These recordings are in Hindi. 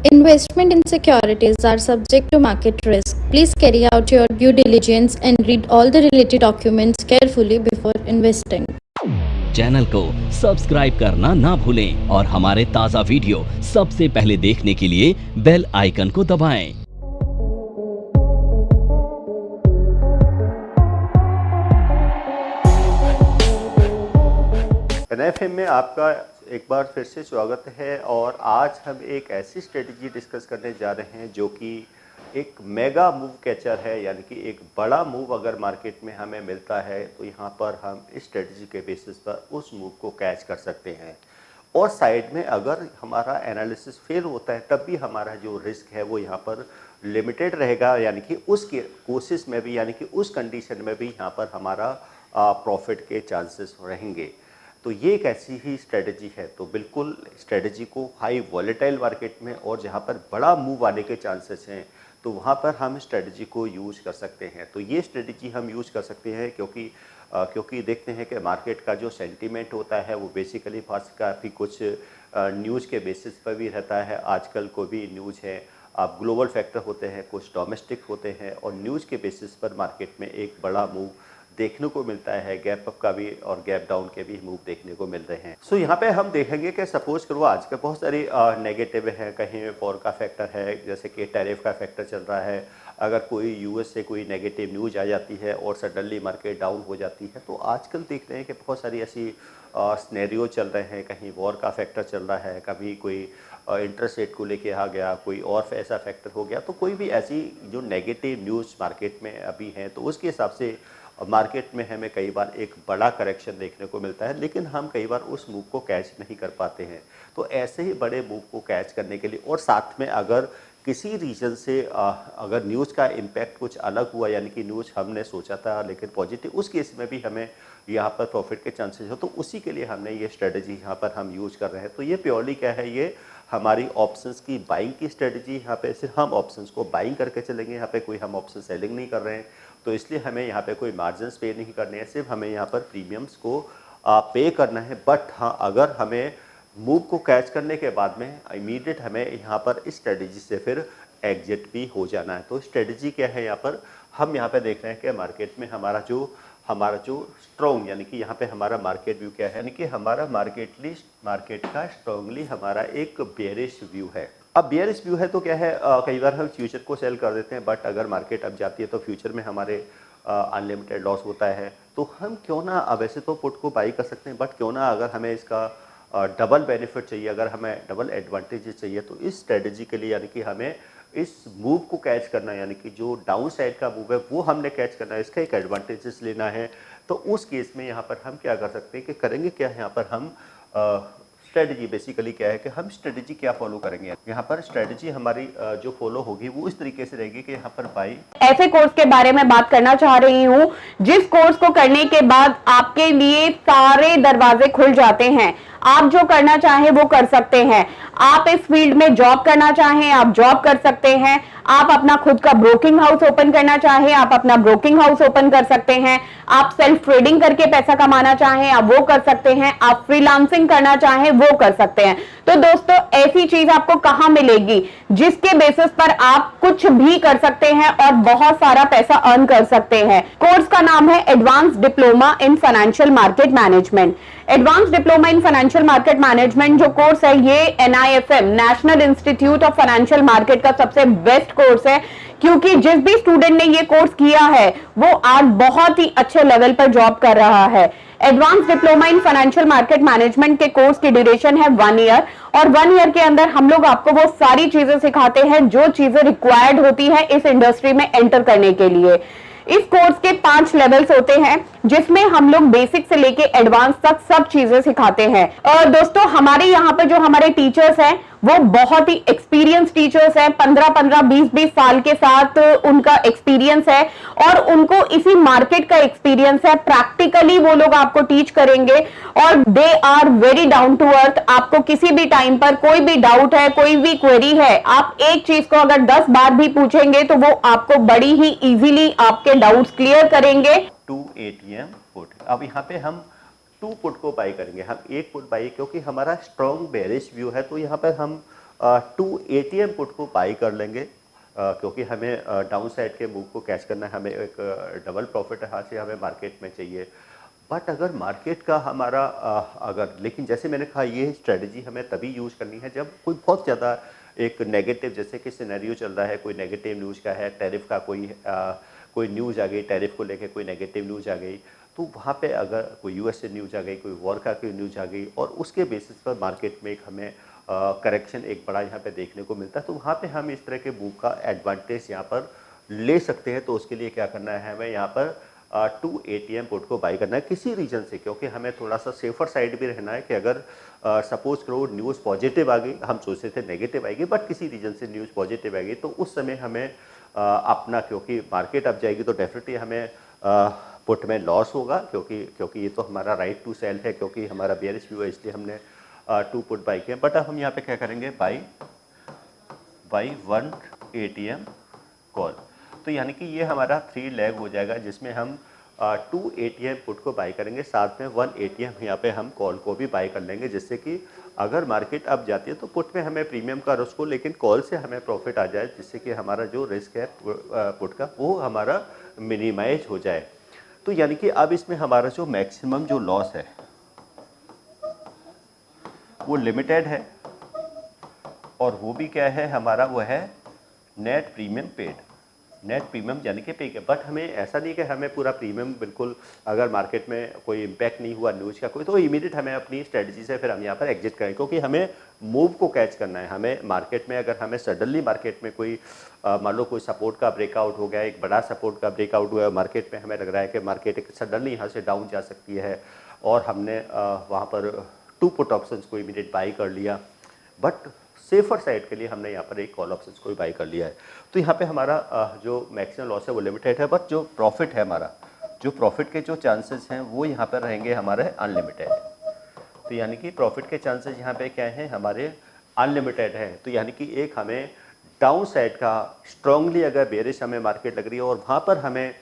Investment in securities are subject to market risk. Please carry out your due diligence and read all the related documents carefully before investing. Channel को सब्सक्राइब करना ना भूलें और हमारे ताज़ा वीडियो सबसे पहले देखने के लिए बेल आइकन को दबाएं। NFM में आपका एक बार फिर से स्वागत है और आज हम एक ऐसी स्ट्रेटजी डिस्कस करने जा रहे हैं जो कि एक मेगा मूव कैचर है, यानी कि एक बड़ा मूव अगर मार्केट में हमें मिलता है तो यहाँ पर हम इस स्ट्रेटजी के बेसिस पर उस मूव को कैच कर सकते हैं। और साइड में अगर हमारा एनालिसिस फेल होता है तब भी हमारा जो रिस्क है वो यहाँ पर लिमिटेड रहेगा, यानी कि उस कोशिश में भी, यानी कि उस कंडीशन में भी यहाँ पर हमारा प्रॉफिट के चांसेस रहेंगे। तो ये एक ऐसी ही स्ट्रेटजी है। तो बिल्कुल स्ट्रेटजी को हाई वॉलेटाइल मार्केट में और जहाँ पर बड़ा मूव आने के चांसेस हैं तो वहाँ पर हम स्ट्रेटजी को यूज़ कर सकते हैं। तो ये स्ट्रेटजी हम यूज़ कर सकते हैं क्योंकि देखते हैं कि मार्केट का जो सेंटीमेंट होता है वो बेसिकली काफ़ी कुछ न्यूज़ के बेसिस पर भी रहता है। आजकल कोई भी न्यूज़ है, आप ग्लोबल फैक्टर होते हैं, कुछ डोमेस्टिक होते हैं और न्यूज़ के बेसिस पर मार्केट में एक बड़ा मूव देखने को मिलता है। गैप अप का भी और गैप डाउन के भी मूव देखने को मिल रहे हैं। सो यहाँ पे हम देखेंगे कि सपोज करो आज के बहुत सारी नेगेटिव है, कहीं वॉर का फैक्टर है, जैसे कि टैरिफ का फैक्टर चल रहा है। अगर कोई यूएस से कोई नेगेटिव न्यूज़ आ जाती है और सडनली मार्केट डाउन हो जाती है, तो आजकल देखते हैं कि बहुत सारी ऐसी सिनेरियो चल रहे हैं। कहीं वॉर का फैक्टर चल रहा है, कभी कोई इंटरेस्ट रेट को लेके आ गया, कोई और ऐसा फैक्टर हो गया। तो कोई भी ऐसी जो नेगेटिव न्यूज़ मार्केट में अभी है तो उसके हिसाब से मार्केट में हमें कई बार एक बड़ा करेक्शन देखने को मिलता है, लेकिन हम कई बार उस मूव को कैच नहीं कर पाते हैं। तो ऐसे ही बड़े मूव को कैच करने के लिए और साथ में अगर किसी रीजन से अगर न्यूज़ का इम्पैक्ट कुछ अलग हुआ, यानी कि न्यूज़ हमने सोचा था लेकिन पॉजिटिव, उस केस में भी हमें यहाँ पर प्रॉफिट के चांसेस हो, तो उसी के लिए हमने ये स्ट्रेटजी यहाँ पर हम यूज़ कर रहे हैं। तो ये प्योरली क्या है, ये हमारी ऑप्शंस की बाइंग की स्ट्रेटजी। यहाँ पे सिर्फ हम ऑप्शंस को बाइंग करके चलेंगे, यहाँ पे कोई हम ऑप्शन सेलिंग नहीं कर रहे हैं। तो इसलिए हमें यहाँ पे कोई मार्जिन पे नहीं करने हैं, सिर्फ हमें यहाँ पर प्रीमियम्स को पे करना है। बट हाँ, अगर हमें मूव को कैच करने के बाद में इमीडिएट हमें यहाँ पर इस स्ट्रेटजी से फिर एग्जिट भी हो जाना है। तो स्ट्रेटजी क्या है, यहाँ पर हम यहाँ पे देख रहे हैं कि मार्केट में हमारा जो स्ट्रॉन्ग, यानी कि यहाँ पे हमारा मार्केट व्यू क्या है, यानी कि हमारा मार्केट का स्ट्रॉन्गली हमारा एक बेयरिश व्यू है। अब बेयरिश व्यू है तो क्या है, कई बार हम फ्यूचर को सेल कर देते हैं, बट अगर मार्केट अब जाती है तो फ्यूचर में हमारे अनलिमिटेड लॉस होता है। तो हम क्यों ना, वैसे तो पुट को बाई कर सकते हैं, बट क्यों ना अगर हमें इसका डबल बेनिफिट चाहिए, अगर हमें डबल एडवांटेजेस चाहिए, तो इस स्ट्रेटजी के लिए, यानी कि हमें इस मूव को कैच करना है, यानी कि जो डाउन साइड का मूव है वो हमने कैच करना है, इसका एक एडवांटेजेस लेना है। तो उस केस में यहाँ पर हम क्या कर सकते हैं कि करेंगे क्या, यहाँ पर हम स्ट्रेटजी बेसिकली क्या है कि हम स्ट्रेटजी क्या फॉलो करेंगे। यहाँ पर स्ट्रेटजी हमारी जो फॉलो होगी वो इस तरीके से रहेगी कि यहाँ पर बाई ऐसे कोर्स के बारे में बात करना चाह रही हूँ जिस कोर्स को करने के बाद आपके लिए सारे दरवाजे खुल जाते हैं। आप जो करना चाहें वो कर सकते हैं। आप इस फील्ड में जॉब करना चाहें, आप जॉब कर सकते हैं। आप अपना खुद का ब्रोकिंग हाउस ओपन करना चाहें, आप अपना ब्रोकिंग हाउस ओपन कर सकते हैं। आप सेल्फ ट्रेडिंग करके पैसा कमाना चाहें, आप वो कर सकते हैं। आप फ्रीलांसिंग करना चाहें, वो कर सकते हैं। तो दोस्तों, ऐसी चीज आपको कहां मिलेगी जिसके बेसिस पर आप कुछ भी कर सकते हैं और बहुत सारा पैसा अर्न कर सकते हैं। कोर्स का नाम है advance diploma in financial market management. Advance diploma in financial market management जो कोर्स है, ये NIFM national institute of financial market का सबसे बेस्ट कोर्स है, क्योंकि जिस भी स्टूडेंट ने ये कोर्स किया है वो आज बहुत ही अच्छे लेवल पर जॉब कर रहा है। Advance diploma in financial market management के कोर्स की ड्यूरेशन है 1 ईयर और 1 ईयर के अंदर हम लोग आपको वो सारी चीजें सिखाते हैं जो चीजें रिक्वायर्ड होती है इस इंडस्ट्री में एंटर करने के लिए। इस कोर्स के 5 लेवल्स होते हैं जिसमें हम लोग बेसिक से लेके एडवांस तक सब चीजें सिखाते हैं। और दोस्तों, हमारे यहाँ पर जो हमारे टीचर्स हैं वो बहुत ही एक्सपीरियंस टीचर्स हैं। 15-15, 20-20 साल के साथ उनका एक्सपीरियंस है और उनको इसी मार्केट का एक्सपीरियंस है। प्रैक्टिकली वो लोग आपको टीच करेंगे और they are very down to earth. आपको किसी भी टाइम पर कोई भी डाउट है, कोई भी क्वेरी है, आप एक चीज को अगर 10 बार भी पूछेंगे तो वो आपको बड़ी ही इजीली आपके डाउट्स क्लियर करेंगे। 2 ATM पुट। अब यहाँ पे हम 2 पुट को बाई करेंगे, हम 1 पुट बाई, क्योंकि हमारा स्ट्रॉन्ग बेरिश व्यू है। तो यहाँ पर हम 2 ATM पुट को बाई कर लेंगे, क्योंकि हमें डाउन साइड के मूव को कैच करना है, हमें एक डबल प्रॉफिट यहाँ से हमें मार्केट में चाहिए। बट अगर मार्केट का हमारा लेकिन जैसे मैंने कहा, ये स्ट्रेटजी हमें तभी यूज़ करनी है जब कोई बहुत ज़्यादा एक नेगेटिव, जैसे कि सिनेरियो चल रहा है, कोई नेगेटिव न्यूज़ का है, टैरिफ का कोई न्यूज़ आ गई, टैरिफ को लेकर कोई नेगेटिव न्यूज़ आ गई, तो वहाँ पे अगर कोई यूएस से न्यूज़ आ गई, कोई वॉर का कोई न्यूज़ आ गई और उसके बेसिस पर मार्केट में एक हमें करेक्शन एक बड़ा यहाँ पे देखने को मिलता है, तो वहाँ पे हम इस तरह के मूव का एडवांटेज यहाँ पर ले सकते हैं। तो उसके लिए क्या करना है, हमें यहाँ पर 2 ATM पुट को बाई करना है किसी रीजन से, क्योंकि हमें थोड़ा सा सेफर साइड भी रहना है कि अगर सपोज करो न्यूज़ पॉजिटिव आ गई, हम सोचते थे नेगेटिव आएगी, बट किसी रीजन से न्यूज़ पॉजिटिव आएगी, तो उस समय हमें अपना, क्योंकि मार्केट अप जाएगी तो डेफिनेटली हमें पुट में लॉस होगा, क्योंकि ये तो हमारा राइट टू सेल है, क्योंकि हमारा बेयरिश व्यू है, इसलिए हमने 2 पुट बाई किया। बट अब हम यहाँ पे क्या करेंगे, बाई 1 ATM कॉल। तो यानी कि ये हमारा 3 लेग हो जाएगा, जिसमें हम 2 ATM पुट को बाई करेंगे, साथ में 1 ATM यहाँ पे हम कॉल को भी बाई कर लेंगे, जिससे कि अगर मार्केट अप जाती है तो पुट में हमें प्रीमियम का रिस्क हो, लेकिन कॉल से हमें प्रॉफिट आ जाए, जिससे कि हमारा जो रिस्क है पुट का वो हमारा मिनिमाइज हो जाए। तो यानी कि अब इसमें हमारा जो मैक्सिमम जो लॉस है वो लिमिटेड है, और वो भी क्या है हमारा, वो है net premium paid, net premium यानी कि पे किया। बट हमें ऐसा नहीं कि हमें पूरा प्रीमियम बिल्कुल, अगर मार्केट में कोई इम्पैक्ट नहीं हुआ न्यूज़ का कोई, तो इमीडिएट हमें अपनी स्ट्रेटजी से फिर हम यहाँ पर एग्जिट करें, क्योंकि हमें मूव को कैच करना है। हमें मार्केट में, अगर हमें सडनली मार्केट में कोई मान लो कोई सपोर्ट का ब्रेकआउट हो गया, एक बड़ा सपोर्ट का ब्रेकआउट हुआ मार्केट में, हमें लग रहा है कि मार्केट एक सडनली यहाँ से डाउन जा सकती है, और हमने वहाँ पर 2 पुट ऑप्शंस को इमीडिएट बाई कर लिया, बट सेफर साइड के लिए हमने यहाँ पर एक कॉल ऑप्शंस को भी बाई कर लिया है। तो यहाँ पे हमारा जो मैक्सिमम लॉस है वो लिमिटेड है, बट जो प्रॉफिट है हमारा, जो प्रॉफिट के जो चांसेस हैं वो यहाँ पर रहेंगे हमारे अनलिमिटेड। तो यानी कि प्रॉफिट के चांसेस यहाँ पे क्या हैं, हमारे अनलिमिटेड हैं। तो यानी कि एक हमें डाउन साइड का स्ट्रांगली अगर बेरिश हमें मार्केट लग रही है और वहाँ पर हमें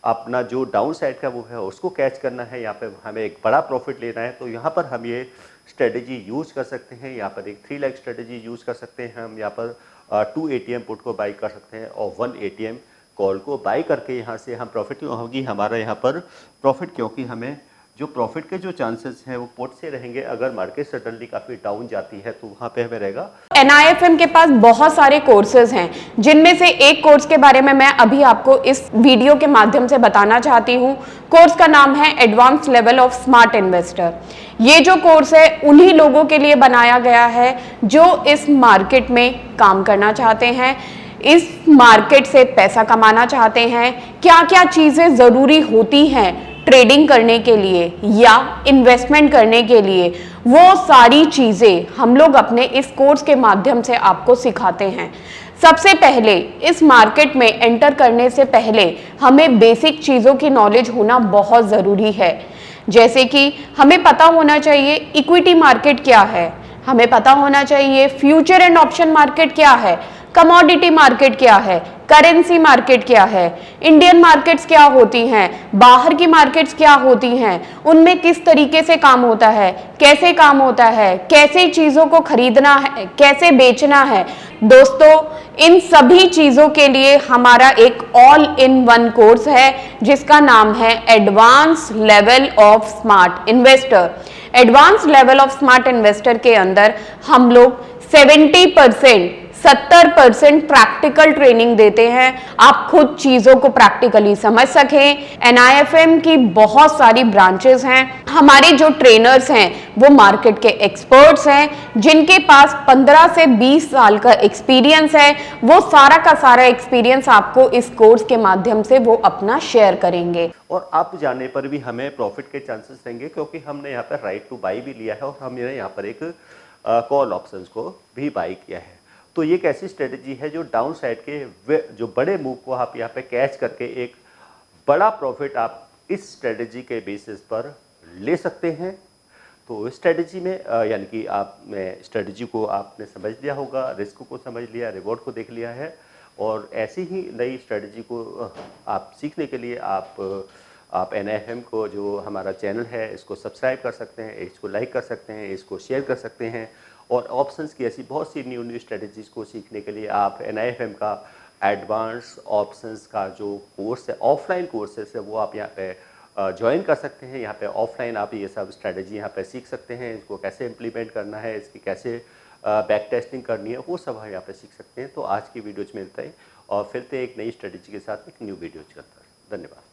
अपना जो डाउन साइड का वो है उसको कैच करना है, यहाँ पे हमें एक बड़ा प्रॉफिट लेना है, तो यहाँ पर हम ये स्ट्रेटजी यूज़ कर सकते हैं। यहाँ पर एक 3 लेग स्ट्रेटजी यूज़ कर सकते हैं हम, यहाँ पर 2 ATM पुट को बाई कर सकते हैं और 1 ATM कॉल को बाई करके यहाँ से हम प्रॉफिट होगी हमारा यहाँ पर प्रॉफिट, क्योंकि हमें जो प्रॉफिट के जो चांसेस हैं वो पुट से रहेंगे। अगर मार्केट सडनली काफ़ी डाउन जाती है तो वहाँ पे हमें रहेगा। NIFM के पास बहुत सारे कोर्सेज हैं, जिनमें से एक कोर्स के बारे में मैं अभी आपको इस वीडियो के माध्यम से बताना चाहती हूँ। कोर्स का नाम है advance level of smart investor. ये जो कोर्स है उन्हीं लोगों के लिए बनाया गया है जो इस मार्केट में काम करना चाहते हैं, इस मार्केट से पैसा कमाना चाहते हैं। क्या क्या चीजें जरूरी होती हैं ट्रेडिंग करने के लिए या इन्वेस्टमेंट करने के लिए, वो सारी चीजें हम लोग अपने इस कोर्स के माध्यम से आपको सिखाते हैं। सबसे पहले इस मार्केट में एंटर करने से पहले हमें बेसिक चीजों की नॉलेज होना बहुत जरूरी है, जैसे कि हमें पता होना चाहिए इक्विटी मार्केट क्या है, हमें पता होना चाहिए फ्यूचर एंड ऑप्शन मार्केट क्या है, कमोडिटी मार्केट क्या है, करेंसी मार्केट क्या है, इंडियन मार्केट्स क्या होती हैं, बाहर की मार्केट्स क्या होती हैं, उनमें किस तरीके से काम होता है, कैसे काम होता है, कैसे चीजों को खरीदना है, कैसे बेचना है। दोस्तों, इन सभी चीजों के लिए हमारा एक ऑल इन वन कोर्स है जिसका नाम है advance level of smart investor. Advance level of smart investor के अंदर हम लोग 70% प्रैक्टिकल ट्रेनिंग देते हैं, आप खुद चीजों को प्रैक्टिकली समझ सकें। NIFM की बहुत सारी ब्रांचेस हैं। हमारे जो ट्रेनर्स हैं वो मार्केट के एक्सपर्ट्स हैं, जिनके पास 15 से 20 साल का एक्सपीरियंस है। वो सारा का सारा एक्सपीरियंस आपको इस कोर्स के माध्यम से वो अपना शेयर करेंगे। और आप जाने पर भी हमें प्रॉफिट के चांसेस रहेंगे, क्योंकि हमने यहाँ पर राइट टू बाई भी लिया है और हमने यहाँ पर एक कॉल ऑप्शंस को भी बाई किया है। तो ये एक ऐसी स्ट्रेटजी है जो डाउन साइड के जो बड़े मूव को आप यहाँ पे कैच करके एक बड़ा प्रॉफिट आप इस स्ट्रेटजी के बेसिस पर ले सकते हैं। तो इस स्ट्रेटजी में यानी कि आपने स्ट्रेटजी को आपने समझ लिया होगा, रिस्क को समझ लिया, रिवॉर्ड को देख लिया है, और ऐसी ही नई स्ट्रेटजी को आप सीखने के लिए आप आप NIFM को जो हमारा चैनल है इसको सब्सक्राइब कर सकते हैं, इसको लाइक कर सकते हैं, इसको शेयर कर सकते हैं। और ऑप्शंस की ऐसी बहुत सी न्यू स्ट्रेटजीज़ को सीखने के लिए आप NIFM का एडवांस ऑप्शंस का जो कोर्स है, ऑफलाइन कोर्सेस है, वो आप यहाँ पे ज्वाइन कर सकते हैं। यहाँ पे ऑफलाइन आप ये सब स्ट्रेटजी यहाँ पे सीख सकते हैं, इसको कैसे इम्प्लीमेंट करना है, इसकी कैसे बैक टेस्टिंग करनी है, वो सब हम यहाँ पे सीख सकते हैं। तो आज की वीडियो में मिलता है और फिर से एक नई स्ट्रेटजी के साथ एक न्यू वीडियो करता है। धन्यवाद।